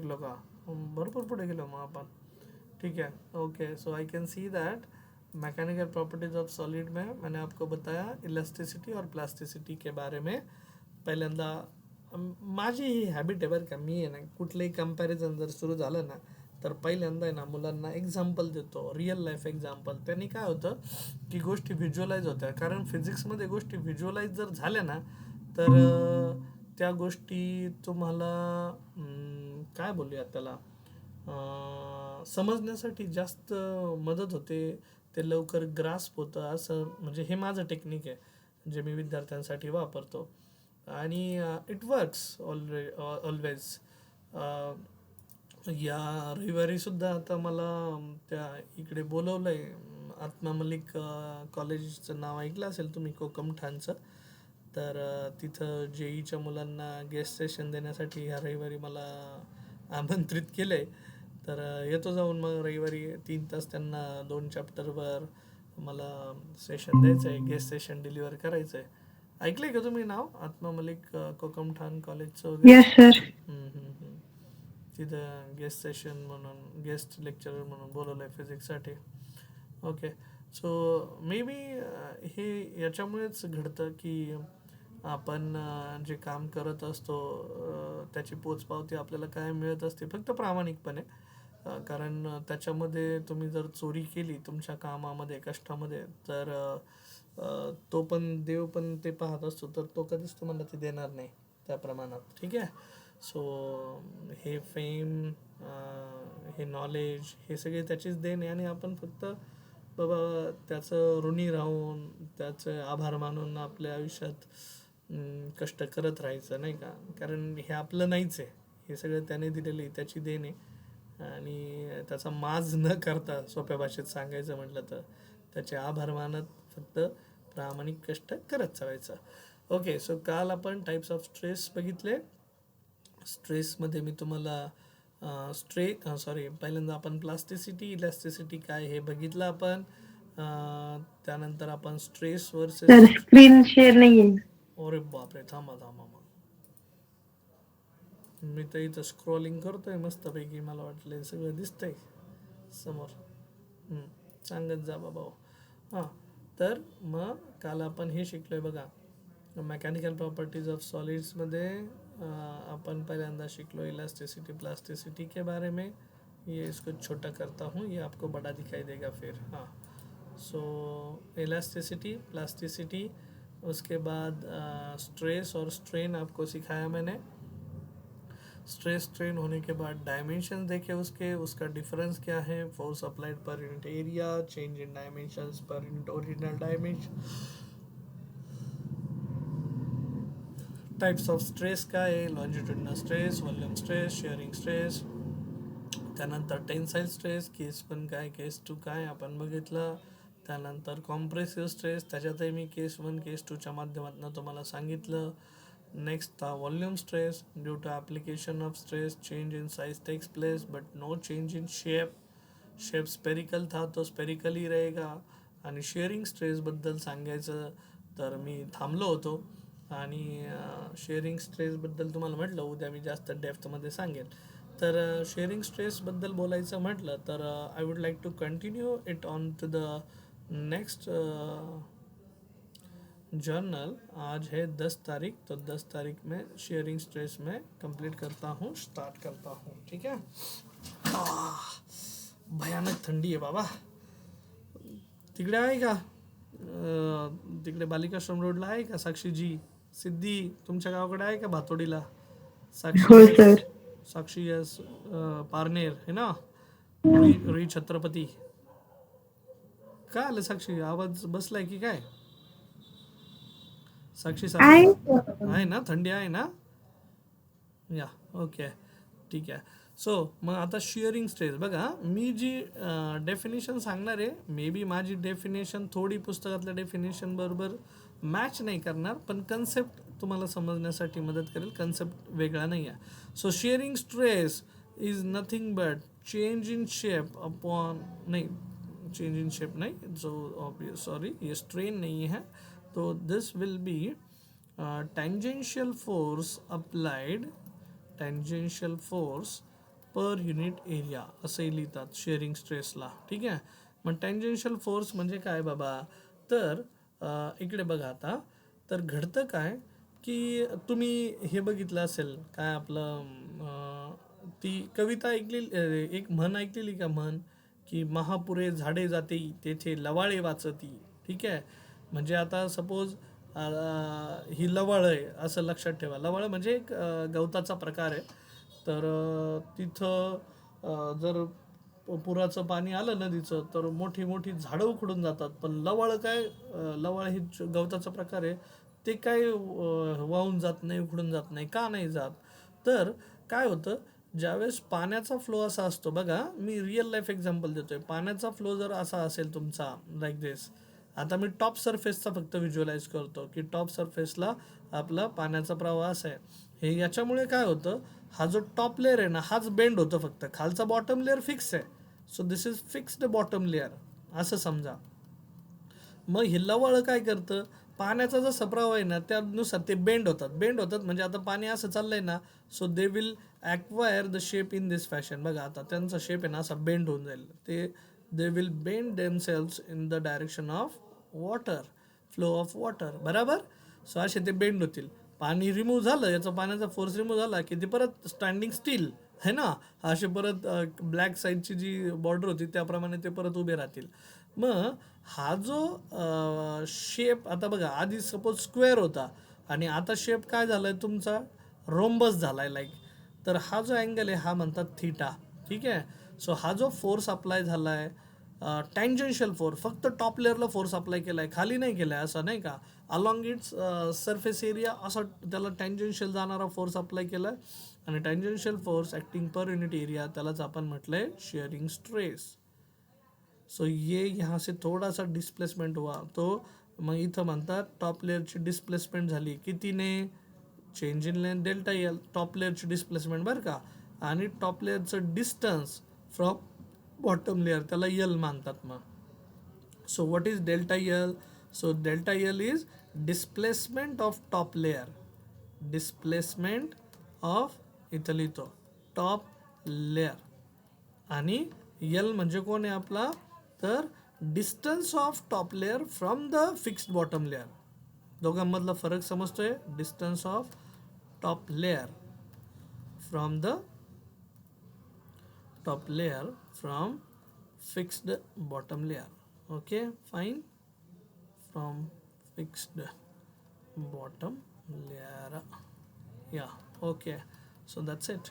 शिकलो का? भरपूर पुढे गेलो मग आपण. ठीक है, okay. So I can see that mechanical properties of solid में मैंने आपको बताया इलास्टिसिटी और प्लास्टिसिटी के बारे में. पहिल्यांदा माझी ही हॅबिट आहे बरं का, मी आहे ना कुठलंही कम्पॅरिझन जर सुरू झालं ना तर पहिल्यांदा आहे ना मुलांना एक्झाम्पल देतो, रिअल लाईफ एक्झाम्पल. त्यांनी काय होतं की गोष्टी व्हिज्युअलाइज होत्या, कारण फिजिक्समध्ये गोष्टी व्हिज्युअलाइज जर झाल्या ना तर त्या गोष्टी तुम्हाला काय बोलूया त्याला समजण्यासाठी जास्त मदत होते, ते लवकर ग्रास्प होतं. असं म्हणजे हे माझं टेक्निक आहे जे मी विद्यार्थ्यांसाठी वापरतो आणि इट वर्क्स ऑलवेज. या रविवारीसुद्धा आता मला त्या इकडे बोलवलं आहे. आत्मा मलिक कॉलेजचं नाव ऐकलं असेल तुम्ही, कोकमठाणचं. तर तिथं जेईच्या मुलांना गेस्ट सेशन देण्यासाठी ह्या रविवारी मला आमंत्रित केलं आहे. तर येतो जाऊन मग रविवारी 3 तास त्यांना 2 चॅप्टरवर मला सेशन द्यायचं आहे, गेस्ट सेशन डिलिव्हर करायचं आहे. ऐकलं आहे का तुम्ही नाव आत्मा मलिक कोकमठाण कॉलेजचं वगैरे? Yes, sir. तिथं गेस्ट सेशन म्हणून गेस्ट लेक्चरर म्हणून बोलवलं आहे फिजिक्ससाठी. ओके. सो मे बी हे याच्यामुळेच घडतं की आपण जे काम करत असतो त्याची पोचपावती आपल्याला काय मिळत असते फक्त प्रामाणिकपणे. कारण त्याच्यामध्ये तुम्ही जर चोरी केली तुमच्या कामामध्ये, कष्टामध्ये, तर तो पण देव पण ते पाहत असतो, तर तो कधीच तुम्हाला ते देणार नाही त्या प्रमाणात. ठीक आहे. सो हे फेम, हे नॉलेज, हे सगळे त्याचीच देण आहे आणि आपण फक्त बाबा त्याचं ऋणी राहून त्याचे आभार मानून आपल्या आयुष्यात कष्ट करत राहायचं नाही का. कारण हे आपलं नाहीच आहे, हे सगळं त्याने दिलेलं त्याची देण आहे आणि त्याचा माज न करता सोप्या भाषेत सांगायचं म्हटलं तर त्याचे आभार मानत फक्त प्रामाणिक कष्ट करत चालायचं. ओके. सो काल आपण टाईप्स ऑफ स्ट्रेस बघितले. स्ट्रेसमध्ये मी तुम्हाला पहिल्यांदा आपण प्लास्टिसिटी, इलास्टिसिटी काय हे बघितलं आपण. त्यानंतर आपण stress Sir, versus. screen share नाही आहे. अरे बापरे, थांबा थांबा मग मी तर इथं स्क्रोलिंग करतोय मस्तपैकी, मला वाटलं सगळं दिसतंय समोर. सांगत जा बाबा. हां, तर मग काल आपण हे शिकलोय बघा, मेकॅनिकल प्रॉपर्टीज ऑफ सॉलिड्समध्ये अपन पहिल्यांदा शिकलो इलास्टिसिटी प्लास्टिसिटी के बारे में. ये इसको छोटा करता हूँ, ये आपको बड़ा दिखाई देगा फिर. हाँ, सो इलास्टिसिटी प्लास्टिसिटी, उसके बाद स्ट्रेस और स्ट्रेन आपको सिखाया मैंने. स्ट्रेस स्ट्रेन होने के बाद डायमेंशन देखे उसके, उसका डिफरेंस क्या है, force applied per unit area, change in dimensions per unit original dimension, types of stress काय आहे, longitudinal stress, volume stress, shearing stress. त्यानंतर टेन्साईल स्ट्रेस, केस 1 काय, केस 2 काय आपण बघितलं. त्यानंतर कॉम्प्रेसिव्ह स्ट्रेस, त्याच्यातही मी केस 1 केस 2च्या माध्यमातून तुम्हाला सांगितलं. नेक्स्ट था volume stress, due to application of stress change in size takes place but no change in shape. Shape spherical था तो स्पेरिकली रहेगा. आणि शेअरिंग स्ट्रेसबद्दल सांगायचं तर मी थांबलो होतो आणि शेअरिंग स्ट्रेसबद्दल तुम्हाला म्हटलं उद्या मी जास्त डेप्थमध्ये सांगेन. तर शेअरिंग स्ट्रेसबद्दल बोलायचं म्हटलं तर I would like to continue it on to the next journal. आज है 10 तारीख, तो 10 तारीख में शेयरिंग स्ट्रेस में कंप्लीट करता हूँ, स्टार्ट करता हूँ. ठीक है. भयानक थंडी आहे बाबा. तिकडे आहे का? तिकडे बालिकाश्रम रोडला आहे का साक्षीजी? सिद्धी तुमच्या गावाकडे आहे का भातोडीला? हो साक्षी सर. साक्षी यस पारनेर है ना. रुई छत्रपती. काय आलं साक्षी, आवाज बसलाय की काय? साक्षी आहे. आहे ना, थंडी आहे ना. या ओके, ठीक आहे. सो मग आता शिअरिंग स्ट्रेस बघा, मी जी डेफिनेशन सांगणार आहे, मे बी माझी डेफिनेशन थोडी पुस्तकातल्या डेफिनेशन बरोबर मॅच नाही करणार, पण कन्सेप्ट तुम्हाला समजण्यासाठी मदत करेल. कन्सेप्ट वेगळा नाही आहे. So shearing stress is nothing but change in shape upon, नाही चेंज इन शेप नाही, जो सॉरी ये स्ट्रेन नहीं है. तो this will be tangential force applied, tangential force per unit area असंही लिहितात शेअरिंग स्ट्रेसला. ठीक आहे. मग टँजेन्शियल फोर्स म्हणजे काय बाबा, तर इकडे बघा आता, तर घडतं काय की तुम्ही हे बघितलं असेल काय आपलं ती कविता ऐकलेली, एक म्हण ऐकलेली का, म्हण की महापुरे झाडे जाते तेथे लवाळे वाचती. ठीक आहे. म्हणजे आता सपोज ही लवाळ आहे असं लक्षात ठेवा. लवाळ म्हणजे एक गवताचा प्रकार आहे. तर तिथं जर पुराचं पाणी आलं नदीचं तर मोठी मोठी झाडं उखडून जातात. पण लवाळ काय, लवाळ ही गवताचा प्रकार आहे, ते काय वाहून जात नाही, उखडून जात नाही. का नाही जात, तर काय होतं, ज्यावेळेस पाण्याचा फ्लो असा असतो बघा, मी रिअल लाईफ एक्झाम्पल देतोय. पाण्याचा फ्लो जर असा असेल तुमचा लाईक दिस, आता मी टॉप सरफेसचा फक्त व्हिज्युअलाइज करतो की टॉप सरफेसला आपला पाण्याचा प्रवाह असा आहे. हे याच्यामुळे काय होतं, हा जो टॉप लेअर आहे ना हाच बेंड होतो, फक्त खालचा बॉटम लेअर फिक्स आहे. So this is fixed bottom layer असं समजा. मग हे लवाळं काय करतं, पाण्याचा जसा प्रवाह आहे ना त्यानुसार ते बेंड होतात म्हणजे आता पाणी असं चाललंय ना, so they will acquire the shape in this fashion. बघा आता त्यांचा शेप आहे ना असा बेंड होऊन जाईल. They will bend themselves in the direction of water, flow of water, बरोबर. सो असे ते बेंड होतील. पाणी रिमूव्ह झालं, याचा पाण्याचा फोर्स रिमूव्ह झाला की ते परत स्टँडिंग स्टील है ना, असे परत ब्लॅक साईडची जी बॉर्डर होती त्याप्रमाणे ते परत उभे राहतील. मग हा जो शेप आता बघा, आधी सपोज स्क्वेअर होता आणि आता शेप काय झालाय तुमचा, रोम्बस झालाय लाईक. तर हा जो अँगल आहे हा म्हणतात थीटा. ठीक आहे. सो हा जो फोर्स अप्लाय झालाय, टँजेन्शियल फोर्स, फक्त टॉप लेअरला फोर्स अप्लाय केलाय, खाली नाही केलाय असं नाही का, अलॉंग इट्स सरफेस एरिया असं त्याला टँजेन्शियल जाणारा फोर्स अप्लाय केलाय. आणि टँजेन्शियल फोर्स ॲक्टिंग पर युनिट एरिया त्यालाच आपण म्हटलंय शिअरिंग स्ट्रेस. सो ये यहाँ से थोड़ा सा डिस्प्लेसमेंट हुआ तो मग इथं म्हणतात टॉप लेअरची डिस्प्लेसमेंट झाली कितीने, change in length delta L, top लेअरची डिस्प्लेसमेंट बरं का. आणि टॉप लेअरचं डिस्टन्स फ्रॉम बॉटम लेअर त्याला यल मानतात. मग so what is delta L, so delta L is displacement of top layer, displacement of, इथं लिहितो टॉप लेअर. आणि यल म्हणजे कोण आहे आपला, तर distance of top layer from the fixed bottom layer. दोघांमधला फरक समजतोय, distance of top layer from the top layer from fixed bottom layer. Okay fine, from fixed bottom layer, yeah okay. So that's it.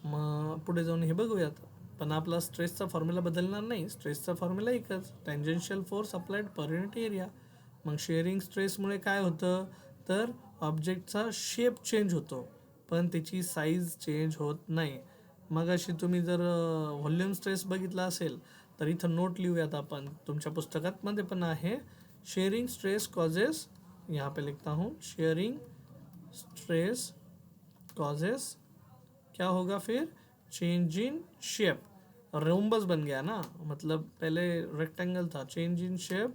मग पुढे जाऊन हे बघूयात. पण आपला स्ट्रेसचा फॉर्म्युला बदलणार नाही, स्ट्रेसचा फॉर्म्युला एकच, tangential force applied per unit area. मग शेअरिंग स्ट्रेसमुळे काय होतं, तर ऑब्जेक्टचा शेप चेंज होतो पण त्याची साईज चेंज होत नाही. मग अशी तुम्ही जर व्हॉल्यूम स्ट्रेस बघितला असेल तर इथं नोट लिहूयात आपण, तुमच्या पुस्तकात मध्ये पण आहे. शेअरिंग स्ट्रेस कॉजेस, यहाँ पे लिखता हूँ, शेयरिंग स्ट्रेस कॉजेस क्या होगा फिर, चेंज इन शेप. रोम्बस बन गया ना, मतलब पहले रेक्टेंगल था, change in shape.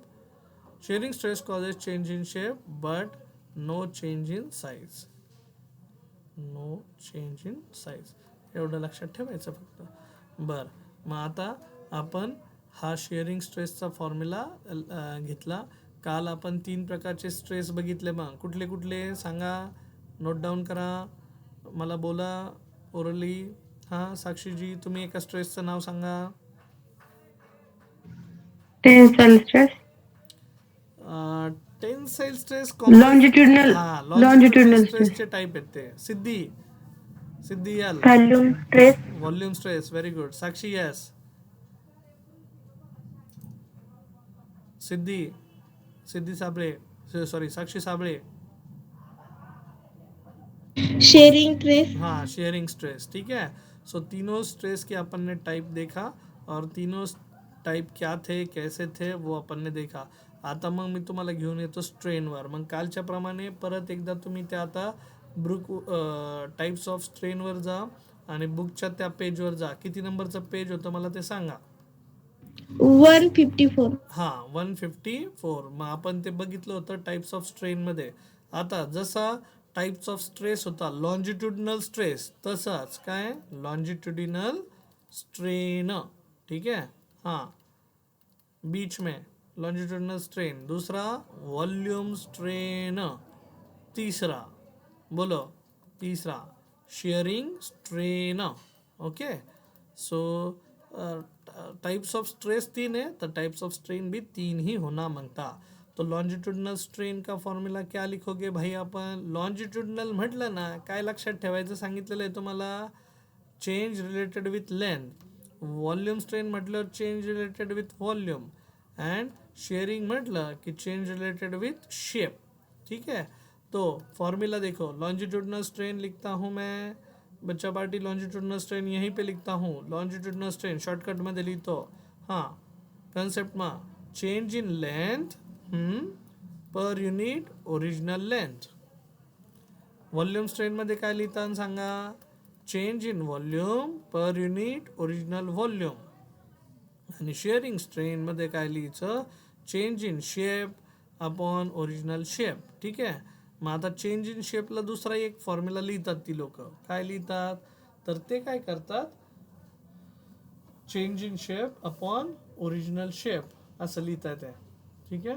Shearing stress causes change in shape but no change in size, no change in size, एवढं लक्षात ठेवायचं फक्त. बरं, मग आता आपण हा शेअरिंग स्ट्रेसचा फॉर्म्युला घेतला. काल आपण 3 प्रकारचे स्ट्रेस बघितले. मग कुठले कुठले सांगा, नोट डाऊन करा, मला बोला ओरली. हां साक्षीजी, तुम्ही एका स्ट्रेसचं नाव सांगा. Tensile stress, tensile stress, longitudinal, हां लॉन्जिट्युडनल लॉन्जिट्युडनल स्ट्रेस, स्ट्रेसचे टाईप आहेत ते. सिद्धी याल, volume stress, volume stress, very good. Sakshi yes, Siddhi Sable, sorry Sakshi Sable. Shearing stress, हाँ शेयरिंग स्ट्रेस, ठीक है. सो तीनों स्ट्रेस के अपन ने टाइप देखा और तीनों टाइप क्या थे, कैसे थे, वो अपन ने देखा. आता मग मी तुम्हाला घेऊन येतो स्ट्रेनवर. मग कालच्या प्रमाणे परत एकदा तुम्ही त्या आता बुक टाइप्स ऑफ स्ट्रेनवर जा आणि बुकच्या त्या पेजवर जा. किती नंबरचं पेज होतं मला ते सांगा. 154. हां 154. मग आपण ते बघितलं होतं टाइप्स ऑफ स्ट्रेनमध्ये. आता जसा टाइप्स ऑफ स्ट्रेस होता लॉन्जिट्युडिनल स्ट्रेस, तसाच काय लॉन्जिट्युडिनल स्ट्रेन, ठीक है. हां, बीच में लॉन्जिट्युडिनल स्ट्रेन. दूसरा वॉल्यूम स्ट्रेन. तीसरा बोलो, तीसरा sharing strain. Okay. So types of stress 3 है, तो टाइप्स ऑफ स्ट्रेन भी 3 ही होना मागता. तो लॉन्जिट्युडिनल स्ट्रेन का फॉर्म्युला क्या लिखोगे भाई आपण? लॉन्जिट्युडिनल म्हटलं ना, काय लक्षात ठेवायचं सांगितलेलं आहे तुम्हाला? Change related with length. Volume strain म्हटलं change related with volume. And shearing म्हटलं की चेंज रिलेटेड विथ शेप. ठीक है. तो फॉर्मूला देखो, लॉन्जिट्यूडनल स्ट्रेन लिखता हूँ मैं बच्चा पार्टी, लॉन्जिट्यूडनल स्ट्रेन यहीं पे लिखता हूँ. लॉन्जिट्यूडनल स्ट्रेन शॉर्टकट मध्ये लिहितो. हां, कन्सेप्ट में change in length per unit original length. Volume strain मध्ये काय लिहिता सांगा? Change in volume per unit original volume. आणि शेअरिंग स्ट्रेन मध्ये काय लिहायचं? Change in shape upon original shape. ठीक आहे. मग आता चेंज इन शेपला दुसरा एक फॉर्म्युला लिहितात ती लोक. काय लिहितात? तर ते काय करतात? Change in shape upon original shape असं लिहितात आहे. ठीक आहे.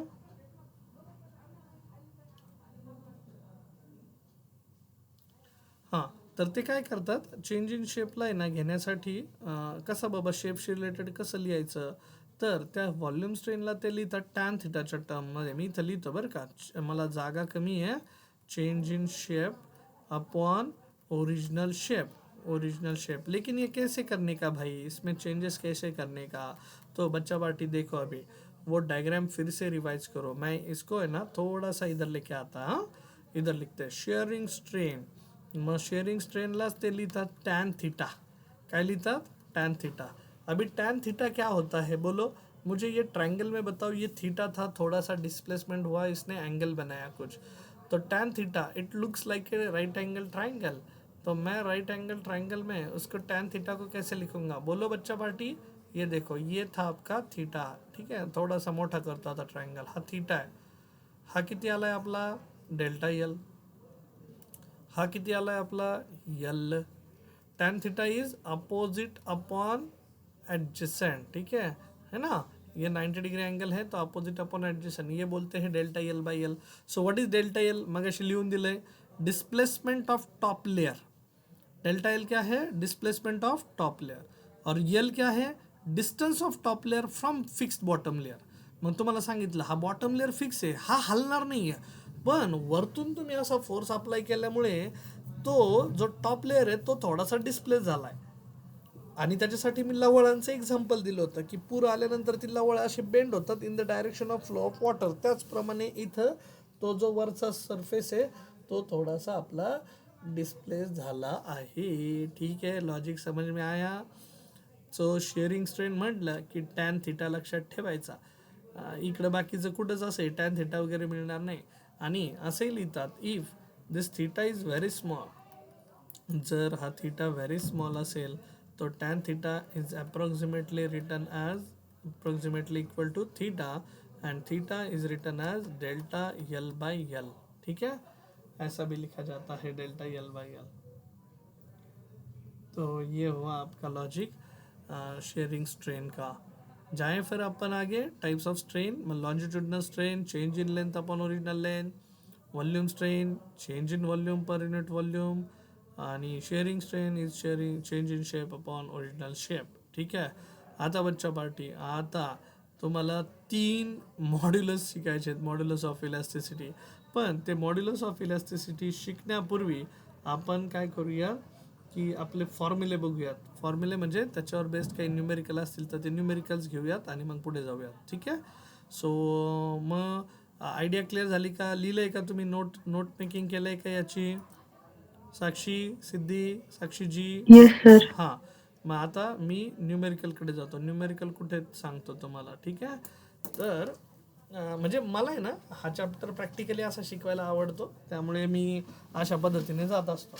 हां, तर ते काय करतात? चेंज इन शेपला आहे ना घेण्यासाठी कसं बाबा शेपशी रिलेटेड कसं लिहायचं? तर त्या व्हॉल्यूम स्ट्रेनला ते लिहितात टॅन थिटाच्या टर्ममध्ये. मी इथं लिहितो बरं का, मला जागा कमी आहे. Change in shape upon original shape. Original shape. लेकिन ये कैसे करने का भाई? इसमें चेंजेस कैसे करने का? तो बच्चा पार्टी देखो, अभी वो डायग्राम फिर से रिवाइज करो. मैं इसको है ना थोड़ा सा इधर लेके आता. हाँ, इधर लिखते हैं शेयरिंग स्ट्रेन. मग शेयरिंग स्ट्रेनलाच ते लिहितात टॅन थीटा. काय लिहितात? टैन थीटा. अभी टैन थीटा क्या होता है बोलो मुझे? ये ट्रायंगल में बताओ. ये थीटा था, थोड़ा सा डिस्प्लेसमेंट हुआ, इसने एंगल बनाया कुछ. तो टैन theta it looks like a right angle triangle. तो मैं राइट एंगल ट्रायंगल में उसको टैन थीटा को कैसे लिखूंगा? बोलो बच्चा पार्टी. ये देखो, ये था आपका थीटा. ठीक है. थोड़ा सा मोठा करता था ट्रायंगल. हा थीटा आहे. हा किती आलाय आपला? Delta L. हा किती आलाय आपला? यल. टैन theta is opposite upon adjacent. ठीक है ना. ये 90 डिग्री एंगल है, तो अपोजिट अपॉन एडजेसेंट ये बोलते हैं delta L by L. So what is delta L? मगाशी लिहून दिलंय displacement of top layer. Delta L क्या है? Displacement of top layer. और यल क्या है? Distance of top layer from fixed bottom layer. मग तुम्हाला सांगितलं हा बॉटम लेयर फिक्स आहे, हा हलणार नाही आहे. पण वरतून तुम्ही असा फोर्स अप्लाय केल्यामुळे तो जो टॉप लेयर आहे तो थोडासा डिस्प्लेस झालाय. आणि त्याच्यासाठी मी लवळांचं एक्झाम्पल दिलं होतं की पूर आल्यानंतर ती लवळ असे बेंड होतात in the direction of flow of water. त्याचप्रमाणे इथं तो जो वरचा सरफेस आहे तो थोडासा आपला डिस्प्लेस झाला आहे. ठीक आहे. लॉजिक समज में आया? सो शेअरिंग स्ट्रेन म्हटलं की टॅन थीटा लक्षात ठेवायचा. इकडं बाकीचं कुठंच असेल टॅन थीटा वगैरे मिळणार नाही. आणि असे लिहितात if this theta is very small. जर हा थीटा व्हेरी स्मॉल असेल तो tan theta is approximately written as approximately equal to theta and theta is written as delta L by L. ठीक है. ऐसा भी लिखा जाता है डेल्टा यल बाय यल. तो ये हुआ आपका लॉजिक शेयरिंग स्ट्रेन का. जाएं फिर अपन आगे. Types of strain, longitudinal strain change in length upon original length. Volume strain change in volume per unit volume. आणि shearing strain is shearing change in shape upon original shape. ठीक आहे. आता बच्चा पार्टी, आता तुम्हाला 3 मॉड्युलस शिकायचे आहेत. Modulus of elasticity. पण ते मॉड्युलस ऑफ इलॅस्टिसिटी शिकण्यापूर्वी आपण काय करूया की आपले फॉर्म्युले बघूयात. फॉर्म्युले म्हणजे त्याच्यावर बेस्ड काही न्यूमेरिकल असतील तर ते न्यूमेरिकल्स घेऊयात आणि मग पुढे जाऊयात. ठीक आहे. सो मग आयडिया क्लिअर झाली का? लिहिलंय का तुम्ही? नोट मेकिंग केलंय का याची? साक्षी, सिद्धी, साक्षी जी. Yes, sir. हां. मग आता मी न्यूमेरिकलकडे जातो. न्यूमेरिकल कुठे सांगतो तुम्हाला. ठीक आहे. तर म्हणजे मला आहे ना हा चॅप्टर प्रॅक्टिकली असा शिकवायला आवडतो, त्यामुळे मी अशा पद्धतीने जात असतो.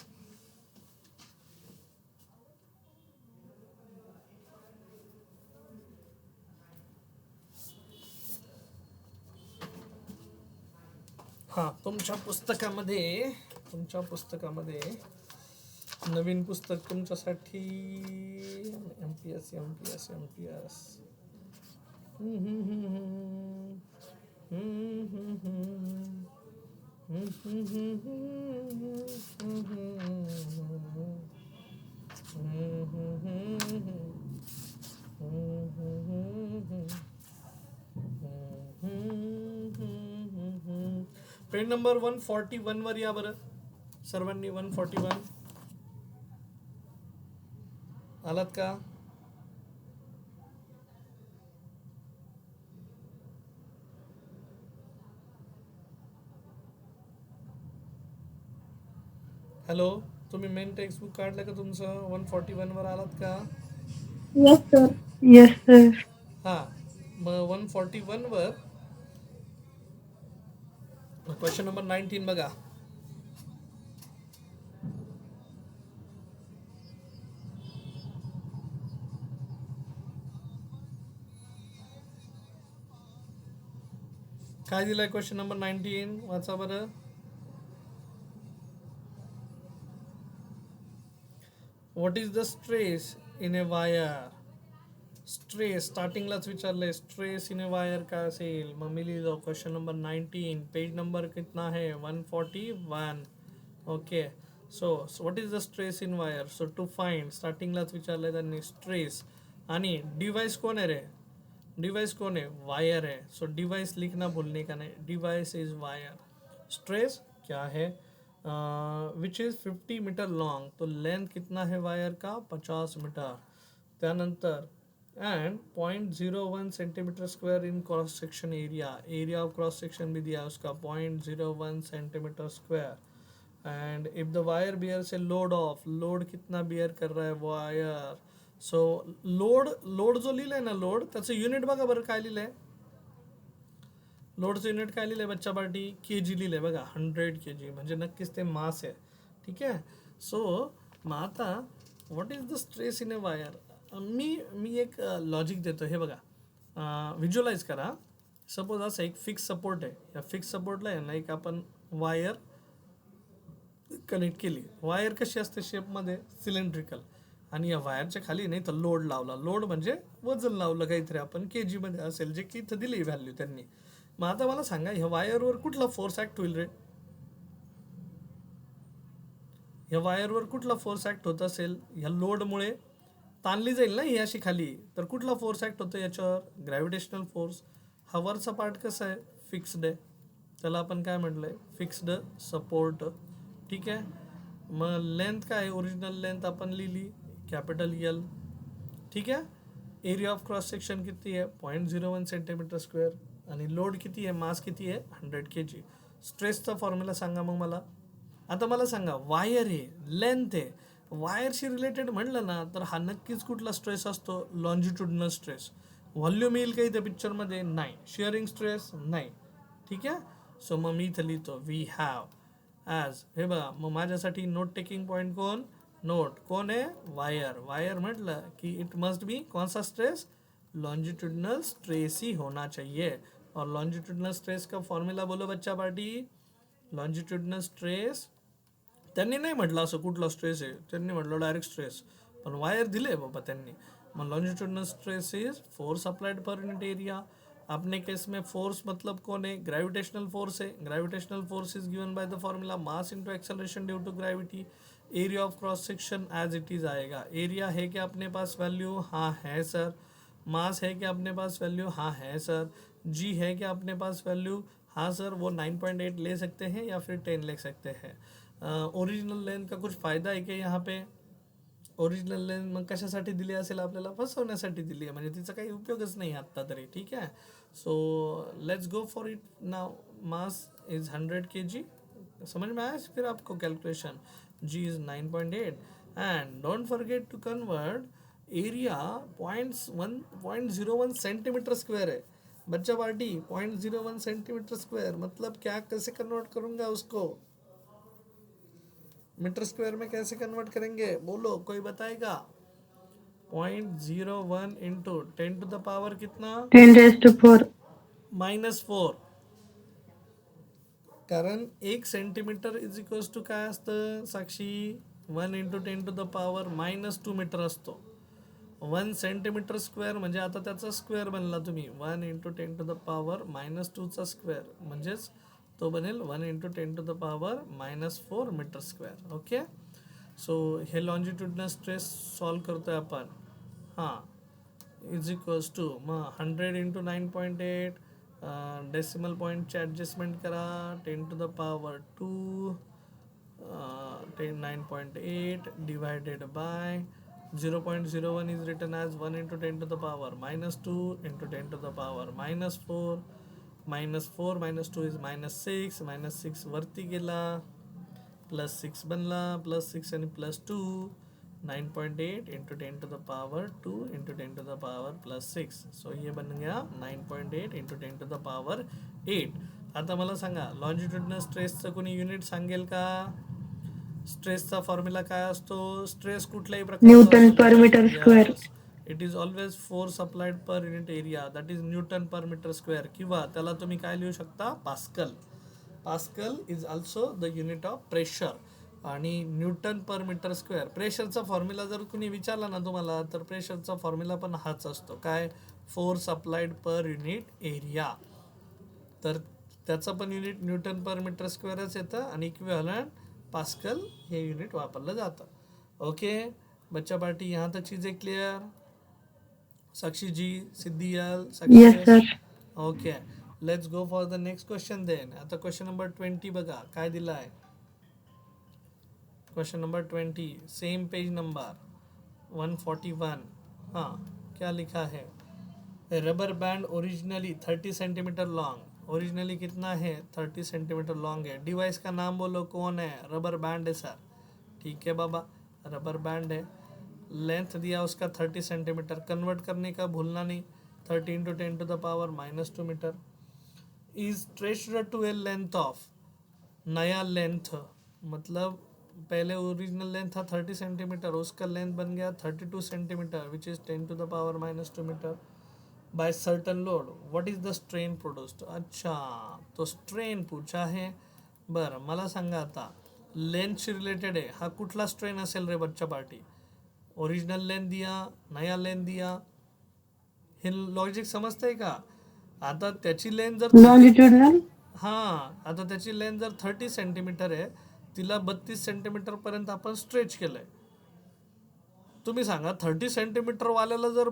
हां, तुमच्या पुस्तकामध्ये तुमच्या पुस्तकामध्ये नवीन पुस्तक तुमच्यासाठी MPS MPS MPS page number 141 वर या बरं सर्वांनी. 141 आलात का? हॅलो, तुम्ही मेन टेक्स्ट बुक काढलं का तुमचं? 141 वर आलात का? Yes, sir. Yes, sir. हा, मग 141 वर क्वेश्चन नंबर 19 बघा. काय दिलाय क्वेश्चन नंबर 19? वाचा बरं. What is the stress in a wire? Stress स्टार्टिंगलाच विचारलंय, स्ट्रेस इन ए वायर काय असेल? मग मी लिहिलो क्वेश्चन नंबर 19. पेज नंबर कितना है? 141. Okay, so what is the stress in wire? So to find, स्टार्टिंगलाच विचारलंय त्यांनी स्ट्रेस. आणि डिवाइस कोण आहे रे? डिवाइस कौन है? वायर है. सो डिवाइस लिखना भूलने का नहीं, डिवाइस इज वायर. स्ट्रेस क्या है? Which is 50 metre long. तो लेंथ कितना है वायर का? 50 मीटर. त्यानंतर and 0.01 centimetre square in cross section area. Area of cross section भी दिया उसका 0.01 centimetre square. And if the wire bears a load of, load कितना बियर कर रहा है वायर? सो लोड जो लिहिलंय ना, लोड त्याचं युनिट बघा बरं काय लिहिलंय. लोडचं युनिट काय लिहिलंय बच्चा पार्टी? kg लिहिलंय बघा, 100 kg, म्हणजे नक्कीच ते मास आहे. ठीक आहे. सो मग आता what is the stress in a wire? मी एक लॉजिक देतो. हे बघा, व्हिज्युअलाइज करा. सपोज असं एक फिक्स सपोर्ट आहे. या फिक्स सपोर्टला आहे ना एक आपण वायर कनेक्ट केली. वायर कशी असते शेपमध्ये? सिलेंड्रिकल. आणि या वायरच्या खाली नाही तर लोड लावला. लोड म्हणजे वजन लावलं काहीतरी आपण, kg मध्ये असेल, जे की इथं दिली व्हॅल्यू त्यांनी. मग आता मला सांगा, ह्या वायरवर कुठला फोर्स ऍक्ट होईल रे? ह्या वायरवर कुठला फोर्स ऍक्ट होत असेल? ह्या लोडमुळे ताणली जाईल ना ही अशी खाली, तर कुठला फोर्स ऍक्ट होतो याच्यावर? Gravitational force. हा वरचा पार्ट कसा आहे? फिक्स्ड आहे. त्याला आपण काय म्हटलंय? Fixed support. ठीक आहे. मग लेंथ काय? ओरिजिनल लेंथ आपण लिहिली कॅपिटल L. ठीक आहे. एरिया ऑफ क्रॉस सेक्शन किती आहे? 0.01 सेंटीमीटर स्क्वेअर. आणि लोड किती आहे? मास किती आहे? 100 kg. स्ट्रेसचा फॉर्म्युला सांगा मग मला. आता मला सांगा, वायर आहे, लेंथ आहे, वायरशी रिलेटेड म्हणलं ना तर हा नक्कीच कुठला स्ट्रेस असतो? Longitudinal stress. व्हॉल्यूम येईल का इथं पिक्चरमध्ये? नाही. Shearing stress? नाही. ठीक आहे. सो मग मी इथं लिहितो वी हॅव ॲज. हे बघा, मग माझ्यासाठी नोट टेकिंग पॉईंट कोण? नोट कोण आहे? वायर. वायर म्हटलं की इट मस्ट बी कौन सा स्ट्रेस? लॉन्जिट्यूडनल स्ट्रेस ही होना चाहिए. और लॉन्जिट्यूडनल स्ट्रेस का फॉर्म्युला बोलो बच्चा पार्टी. लॉन्जिट्यूडनल स्ट्रेस त्यांनी नाही म्हटलं असं कुठला स्ट्रेस आहे, त्यांनी म्हटलं डायरेक्ट स्ट्रेस, पण वायर दिले बाबा त्यांनी. मग longitudinal stress is force applied per unit area. अपने केस में फोर्स मतलब कौन है? ग्रेविटेशनल फोर्स है. Gravitational force is given by the formula mass into acceleration due to gravity. Area of cross section as it is आएगा. Area है क्या अपने पास वैल्यू? हाँ है सर. मास है क्या अपने पास वैल्यू? हाँ है सर. जी है क्या अपने पास वैल्यू? हाँ सर. वो 9.8 ले सकते हैं या फिर 10 ले सकते हैं. ओरिजिनल लेंथ का कुछ फायदा आहे का यहाँ पे? ओरिजिनल लेंथ मग कशासाठी दिली असेल? आपल्याला फसवण्यासाठी दिली आहे, म्हणजे तिचा काही उपयोगच नाही आत्ता तरी. ठीक आहे. So let's go for it now. Mass is 100 kg. समझ में आया फिर आपको calculation? G is 9.8 and don't forget to convert area. 0.01 centimetre square है बच्चा पार्टी. 0.01 सेंटीमीटर स्क्वायर मतलब क्या? कैसे कन्वर्ट करूंगा उसको? मीटर स्क्वायर में कैसे कन्वर्ट करेंगे? बोलो, कोई बताएगा? 0.01 इंटू 10 टू द पावर कितना? 10 raised to 4. -4. कारण 1 सेंटीमीटर इज इक्वल्स टू काय असतं साक्षी 1 इंटू 10⁻² मीटर असतो. 1 सेंटीमीटर स्क्वेअर म्हणजे आता त्याचा स्क्वेअर बनला तुम्ही 1 इंटू 10⁻² चा स्क्वेअर म्हणजेच तो बनेल 1 into 10⁻⁻4 metre square. Okay. So हे लॉन्जिट्युडनल स्ट्रेस सॉल्व करतोय आपण. हां इज इक्वल्स टू मग 100 इंटू 9.8 डेसिमल पॉईंटचे ॲडजस्टमेंट करा 10⁻² 9.8 divided by 0.01 is written as 1 into 10⁻² into 10⁻⁻4. -4 -2 is -6. -6 वरती गेला +6 बनला +6 आणि +2 9.8 into 10⁻² into 10⁻+6. सो ये बन गया 9.8 into 10⁻8. आता मला सांगा लॉन्जिट्युडनल स्ट्रेसचं कोणी युनिट सांगेल का? स्ट्रेसचा फॉर्म्युला काय असतो? स्ट्रेस कुठल्याही newton per metre square. It is always force applied per unit area that is newton per metre square किंवा त्याला तुम्ही काय लिहू शकता pascal. Pascal is also the unit of pressure आणि न्यूटन पर मीटर स्क्वेअर. प्रेशरचा formula जर कुणी विचारला ना तुम्हाला तर प्रेशरचा फॉर्म्युला पण हाच असतो काय force applied per unit area. तर त्याचं पण युनिट न्यूटन पर मीटर स्क्वेअरच येतं आणि इक्विव्हॅलंट पास्कल हे युनिट वापरलं जातं. ओके बच्चा पार्टी यहाँ तक चीज़ें क्लियर? साक्षी जी सिद्धियाल Yes, sir. Okay let's go for the next question then. आता क्वेश्चन नंबर 20 बघा काय दिला आहे. Question number 20 same page number 141. हाँ क्या लिखा है? Rubber band originally 30 centimetre long. Originally कितना है 30 सेंटीमीटर लॉन्ग है. डिवाइस का नाम बोलो कौन है? रबर बैंड है सर. ठीक है बाबा रबर बैंड है. लेंथ दिया उसका 30 सेंटीमीटर. कन्वर्ट करने का भूलना नहीं. 30 into 10⁻² metre is stretched to a length of. नया लेंथ मतलब पहले ओरिजिनल लेंथ था 30 सेंटीमीटर उसका लेंथ बन गया 32 centimetre which is 10⁻² metre by certain load. What is the strain produced? अच्छा तो स्ट्रेन पूछा है. बरं मला सांगा आता लेंथशी रिलेटेड आहे हा कुठला स्ट्रेन असेल रे बच्चा पार्टी? ओरिजिनल लेंथ दिया नया लेंथ दिया हे लॉजिक समजतंय का? आता त्याची लेंथ जर लॉन्जिट्युडनल. हां आता त्याची लेंथ जर 30 सेंटीमीटर आहे तिला 32 सेंटीमीटर पर्यंत आपण स्ट्रेच केलंय. तुम्ही सांगा 30 सेंटीमीटर वाल्याला जर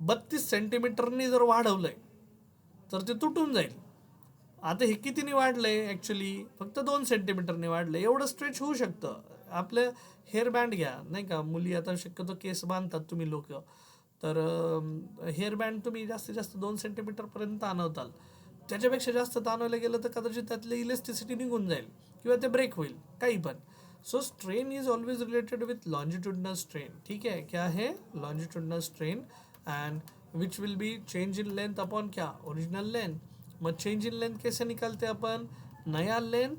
32 सेंटीमीटरनी जर वाढवलंय तर ते तुटून जाईल. आता हे कितीने वाढलंय ॲक्च्युली फक्त 2 सेंटीमीटरने वाढलं. एवढं स्ट्रेच होऊ शकतं. आपलं हेअर बँड घ्या नाही का मुली आता शक्यतो केस बांधतात तुम्ही लोक तर हेअर बँड तुम्ही जास्तीत जास्त 2 सेंटीमीटरपर्यंत ताणवताल. त्याच्यापेक्षा जास्त ताणवलं गेलं तर कदाचित त्यातली इलेस्टिसिटी निघून जाईल किंवा ते ब्रेक होईल काही पण. So strain is always related with longitudinal strain. ठीक है क्या है longitudinal strain and which will be change in length upon क्या ओरिजिनल लेंथ. मग चेंज इन लेंथ कैसे निकालते अपन? नया लेंथ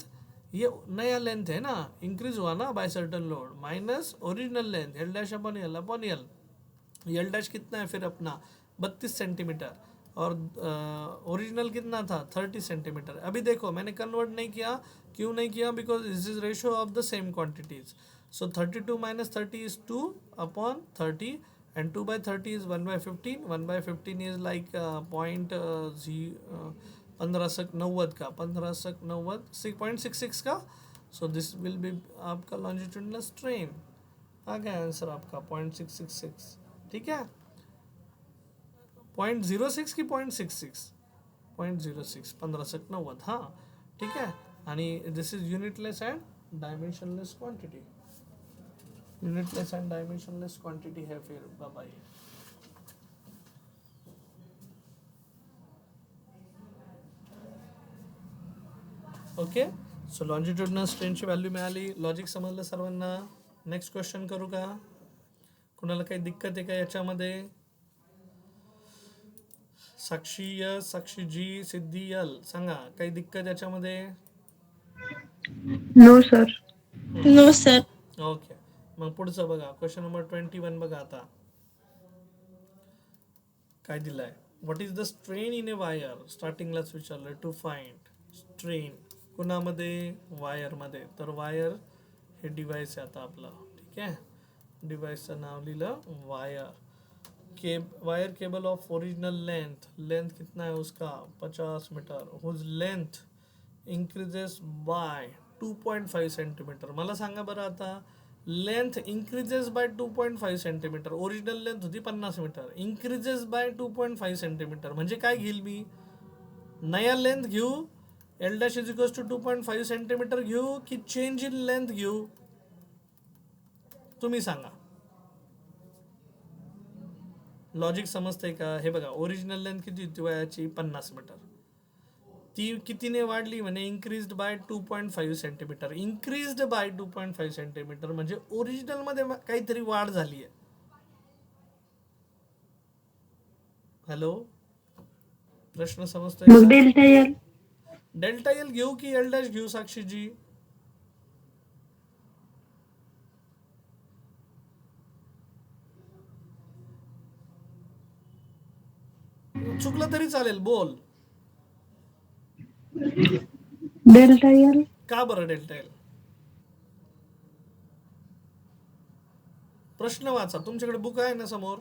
ये नया लेंथ है ना इंक्रीज हुआ ना by certain load minus original length L dash upon L upon L. L dash कितना है फिर अपना 32 सेंटीमीटर और ओरिजिनल कितना था 30 सेंटीमीटर. अभी देखो मैंने कन्वर्ट नहीं किया. क्यों नहीं किया? Because this is ratio of the same quantities. So 32 - 30 is 2 upon 30 and 2 by 30 is 1/15. 1/15 is like 15/90 का 15/90 का. सो दिस विल बी आपका लॉन्जिट्यूडनल स्ट्रेन. आ गया आंसर आपका 0.666. ठीक है 0.06 की 0.66 0.06 15/90. हाँ ठीक है. आणि this is unitless and dimensionless quantity. Unitless and dimensionless quantity है फिर बाबा ये. ओके सो लॉन्जिट्युडनल स्ट्रेनची व्हॅल्यू मिळाली. लॉजिक समजलं सर्वांना? नेक्स्ट क्वेश्चन करू का? कुणाला काही दिक्कत आहे का याच्यामध्ये? साक्षी यस साक्षी जी सिद्धी यल सांगा काही दिक्कत याच्यामध्ये? No sir. No sir. Okay मग पुढचं बघा क्वेश्चन नंबर 21 बघा आता काय दिलाय. What is the strain in a wire? स्टार्टिंगलाच विचारलं टू फाइंड स्ट्रेन. कुणामध्ये? वायरमध्ये. तर वायर हे डिव्हाइस आहे आता आपलं, ठीक आहे. डिव्हाइसचं नाव लिहिलं wire. Wire cable of original length, length कितना है उसका 50 metre, whose length increases by 2.5 centimetre. मला सांगा बरं आता, length increases by 2.5 centimetre, original length होती 50 मीटर, इंक्रीजेस बाय 2.5 सेंटीमीटर म्हणजे काय घेईल मी? नया लेंथ घेऊ, L dash is equals to 2.5 centimetre घेऊ की चेंज इन लेंथ घेऊ? तुम्ही सांगा. लॉजिक समजतंय का? हे बघा, ओरिजिनल लेंथ किती होती वयाची? 50 मीटर. ती कितीने वाढली म्हणे? Increased by 2.5 centimetre. Increased by 2.5 centimetre म्हणजे ओरिजिनल मध्ये काहीतरी वाढ झाली आहे. हॅलो, प्रश्न समजतोय मग का? Delta L. डेल्टा एल घेऊ की एल डॅश घेऊ साक्षीजी? चुकलं तरी चालेल, बोल. Delta L. का बरं डेल्टा एल? प्रश्न वाचा, तुमच्याकडे बुक आहे ना समोर.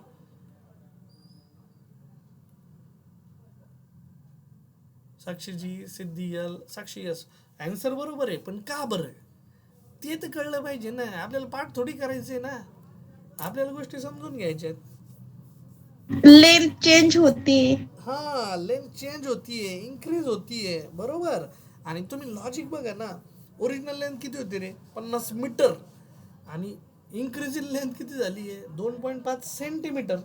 साक्षीजी, सिद्धी यल, साक्षी यस. आन्सर बरोबर आहे, पण का बरं ते तर कळलं पाहिजे ना. आपल्याला पाठ थोडी करायचे ना, आपल्याला गोष्टी समजून घ्यायच्यात. लेंथ चेंज होती. हा, लेंथ चेंज होतीये, इन्क्रीज होतीये, बरोबर. आणि तुम्ही लॉजिक बघा ना, ओरिजिनल लेंथ किती होती रे? 50 मीटर. आणि इन्क्रीज इन लेंथ किती झाली आहे? 2.5 सेंटीमीटर.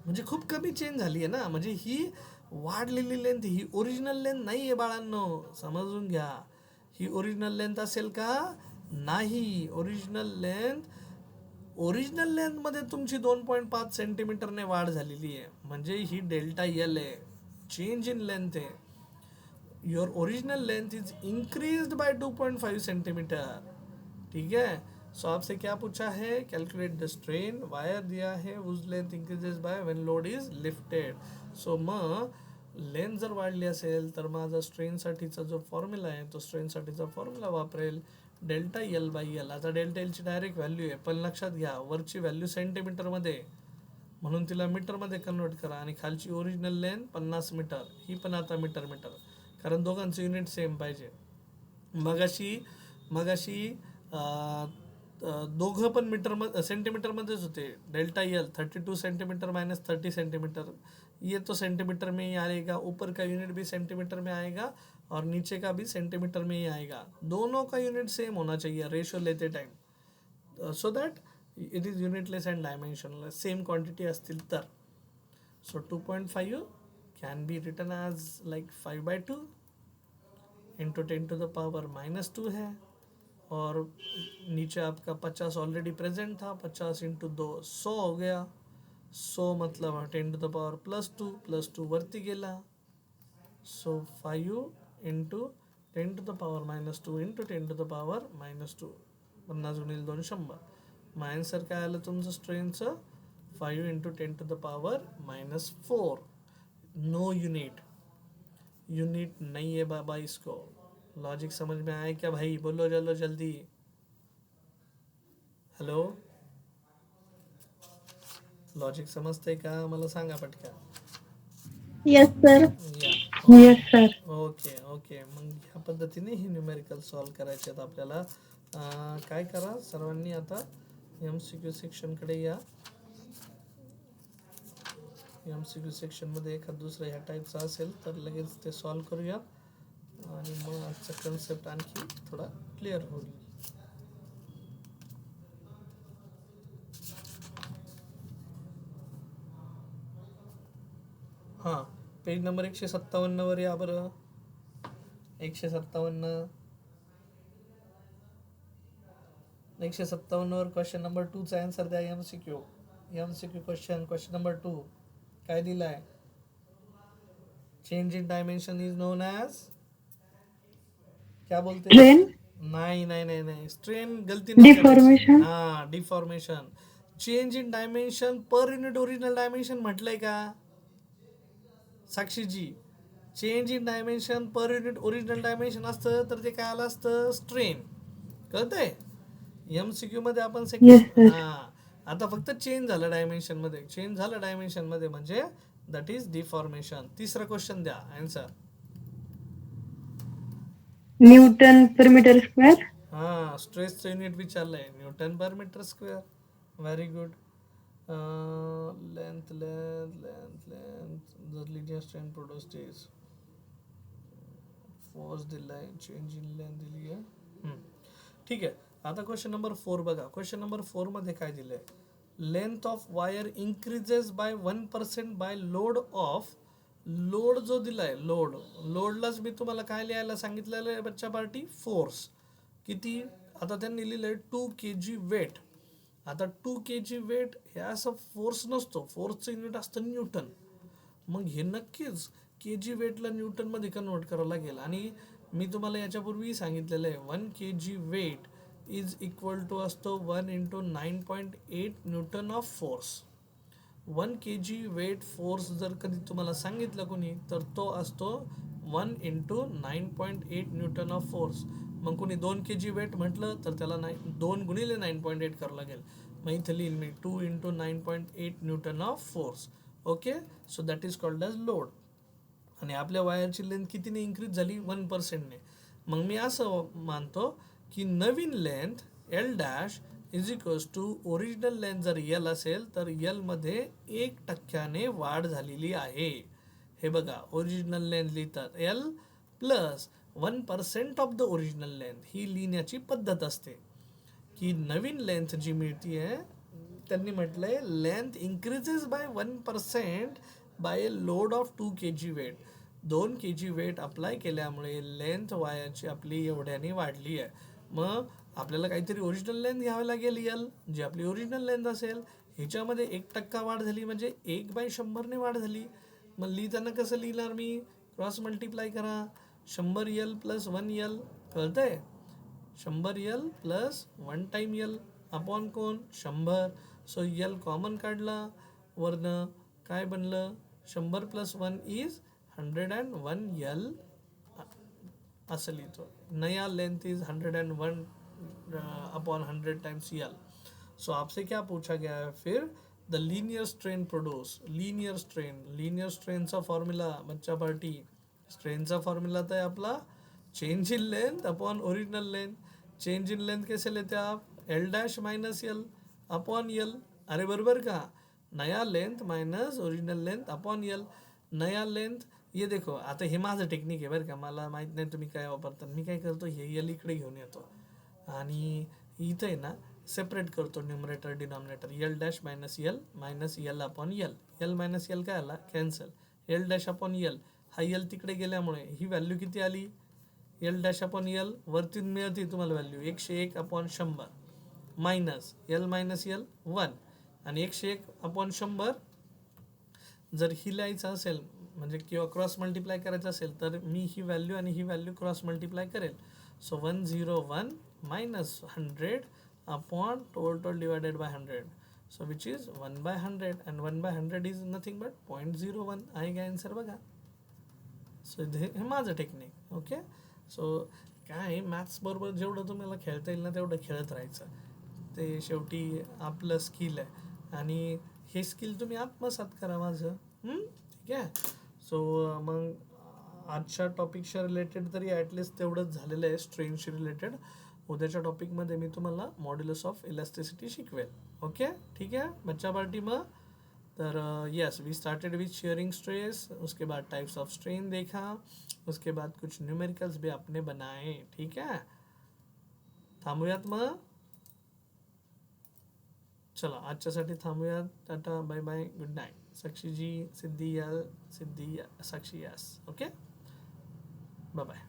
म्हणजे खूप कमी चेंज झाली आहे ना. म्हणजे ही वाढलेली लेंथ ही ओरिजिनल लेंथ नाही आहे बाळांनो, समजून घ्या. ही ओरिजिनल लेंथ असेल का? नाही. ओरिजिनल लेंथमध्ये तुमची 2.5 सेंटीमीटरने वाढ झालेली आहे, म्हणजे ही डेल्टा एल आहे, चेंज इन लेंथ आहे. Your original length is increased by 2.5 centimetre. ठीक है. सो आपसे क्या पूछा है? Calculate the strain. वायर दिया है, उस length increases by when load is lifted. So मग लेंथ जर वाढली असेल तर माझा स्ट्रेनसाठीचा जो फॉर्म्युला आहे तो स्ट्रेनसाठीचा फॉर्म्युला वापरेल, डेल्टा एल बाय एल. आता डेल्टा एलची डायरेक्ट व्हॅल्यू आहे, पण लक्षात घ्या वरची व्हॅल्यू सेंटीमीटरमध्ये, म्हणून तिला मीटरमध्ये कन्वर्ट करा. आणि खालची ओरिजिनल लेंथ 50 मीटर, ही पण आता मीटर मीटर, कारण दोघांचं युनिट सेम पाहिजे. मगाशी मगाशी दोघं पण सेंटीमीटरमध्येच होते. Delta L 32 centimetre minus 30 centimetre, ये तो सेंटीमीटर में ही आएगा, ऊपर का यूनिट भी सेंटीमीटर में आएगा और नीचे का भी सेंटीमीटर में ही आएगा. दोनों का यूनिट सेम होना चाहिए रेशियो लेते time, so that it is unitless and dimensionless. Same quantity असतील तर. So 2.5 can be written age like 5/2 into 10⁻⁻² है, और नीचे आपका 50 ऑलरेडी प्रेजेंट था, 50 इंटू 2 100 हो गया. 100 मतलब 10⁻+2 +2 वरती गेला. सो 5 इंटू 10⁻⁻² इंटू 10⁻⁻², 50 गुणिले 2 100. मग आन्सर काय आलं तुमचं स्ट्रेनचं? 5 इंटू 10⁻⁻4. नो यूनिट, यूनिट नहीं है बाबा इसको. लॉजिक समझ में आए क्या भाई? बोलो चलो जल्दी. हॅलो, लॉजिक समजतंय का? मला सांगा पटकन. Yes sir. Yeah. Yes sir. Okay okay. मग ह्या पद्धतीने ही न्यूमेरिकल सॉल्व करायचे आहेत आपल्याला. काय करा सर्वांनी, आता MCQ सेक्शनकडे या. MCQ सेक्शनमध्ये एखाद दुसरा ह्या टाईपचा असेल तर लगेच ते सॉल्व करूया, आणि मग आजचा कन्सेप्ट आणखी थोडा क्लिअर होईल. हां, पेज नंबर 157 वर या बरं. 157 वर क्वेश्चन नंबर 2 चा आन्सर द्या. MCQ क्वेश्चन नंबर 2 काय दिलाय? Change in dimension is known as, क्या बोलते? स्ट्रेन. नाही नाही नाही नाही, स्ट्रेन गलती नाही करायची. डिफॉर्मेशन. हा, deformation. Change in dimension per unit original dimension म्हटलंय का साक्षीजी? Change in dimension per unit original dimension असतं तर ते काय आलं असतं स्ट्रेन. कळतंय? MCQ मध्ये आपण Yes, सेकंड sir. आता फक्त चेंज झालं डायमेन्शन मध्ये, चेंज झालं डायमेन्शन मध्ये म्हणजे दॅट इज डिफॉर्मेशन. तिसरा क्वेश्चन द्या answer. Newton per meter square. स्ट्रेसचं युनिट विचारलंय, newton per metre square. Very good. Length length length length the linear strain produce force दिलाय, चेंज इन लेंथ दिली आहे. ठीक आहे. आता क्वेश्चन नंबर 4 बघा. क्वेश्चन नंबर 4 मध्ये काय दिलंय, length of wire increases by 1% by load of, load जो दिलाय लोड, लोडलाच मी तुम्हाला काय लिहायला सांगितलेलं आहे बच्चा पार्टी, फोर्स. किती, आता त्यांनी लिहिलंय 2 kg वेट. आता 2 kg वेट हे असं फोर्स नसतो, फोर्सचं युनिट असतं न्यूटन. मग हे नक्कीच kg वेटला न्यूटनमध्ये कन्वर्ट करावं लागेल. आणि मी तुम्हाला याच्यापूर्वी सांगितलेलं आहे 1 kg weight is equal to असतो 1 into 9.8 newton of force. 1 kg weight force जर कधी तुम्हाला सांगितलं कोणी तर तो असतो 1 इंटू 9.8 न्यूटन ऑफ फोर्स. मग कोणी 2 kg वेट म्हटलं तर त्याला 2 गुणिले 9.8 करावं लागेल. मग इथे लिहिल मी 2 into 9.8 newton of force. Okay, so that is called as load. आणि आपल्या वायरची लेंथ कितीने इन्क्रीज झाली, 1%ने. मग मी असं मानतो की नवीन length L dash is equals to original length जर यल असेल तर यलमध्ये 1% वाढ झालेली आहे. हे बघा, ओरिजिनल लेंथ लिहितात L plus 1% of the original length, ही लिहिण्याची पद्धत असते. की नवीन लेंथ जी मिळती आहे त्यांनी म्हटलंय length increases by 1% by load of 2 kg weight. 2 kg weight apply केल्यामुळे लेंथ वायरची आपली एवढ्याने वाढली आहे. मग आपल्याला काहीतरी ओरिजिनल लेंथ घ्यावी लागेल यल, जी आपली ओरिजिनल लेंथ असेल. ह्याच्यामध्ये 1% वाढ झाली म्हणजे 1/100ने वाढ झाली. मग लिहिताना कसं लिहिणार मी, क्रॉस मल्टिप्लाय करा. 100 यल प्लस 1 यल, कळतंय? 100 L plus 1 time L upon कोण, 100. सो यल कॉमन काढला, वरनं काय बनलं, 100 प्लस 1 इज 101 यल असं लिहितो. नया length is 101 upon 100 times L. So आपसे क्या पूछा गया है फिर, the linear strain produce. Linear strain, linear स्ट्रेनचा फॉर्म्युला बच्चा पार्टी, स्ट्रेनचा फॉर्म्युला तर आहे आपला change in length upon original length. Change in length कैसे लेते आप, L dash minus L upon L. अरे बरोबर का, नया length minus original length upon L. नया लेंथ, ये देखो आता हे माझं टेक्निक आहे बरं का, मला माहीत नाही तुम्ही काय वापरता. मी काय करतो, हे यल इकडे घेऊन येतो आणि इथं आहे ना सेपरेट करतो numerator denominator. L dash minus L upon L. L minus L काय आला, cancel. L dash upon L, हा यल तिकडे गेल्यामुळे ही व्हॅल्यू किती आली, यल डॅश अपॉन यल वरती मिळते तुम्हाला value 101 upon 100 minus L minus L 1 आणि 101 अपॉन 100 जर ही लिहायचं असेल म्हणजे किंवा क्रॉस मल्टिप्लाय करायचं असेल तर मी ही व्हॅल्यू आणि ही व्हॅल्यू क्रॉस मल्टिप्लाय करेल. So 101 minus 100 upon total divided by 100. So which is 1/100 and 1/100 is nothing but 0.01. आहे का आन्सर बघा. सो हे माझं टेक्निक. ओके, सो काय मॅथ्स बरोबर जेवढं तुम्हाला खेळता येईल ना तेवढं खेळत राहायचं. ते शेवटी आपलं स्किल आहे आणि हे स्किल तुम्ही आत्मसात करा माझं. ठीक आहे. सो मग आजच्या टॉपिकच्या रिलेटेड तरी ॲटलिस्ट तेवढंच झालेलं आहे स्ट्रेनशी रिलेटेड. उद्याच्या टॉपिकमध्ये मी तुम्हाला मॉड्युलस ऑफ इलास्टिसिटी शिकवेल. ओके, ठीक है बच्चा पार्टी. मग तर yes, we started with shearing stress, उसके बाद टाइप्स ऑफ स्ट्रेन देखा, उसके बाद कुछ न्यूमेरिकल्स भी आपने बनाए. ठीक है, थांबूयात मग. चला आजच्यासाठी थांबूयात. Tata, bye bye, good night. साक्षीजी, सिद्धी या, साक्षी यास. Okay, bye bye.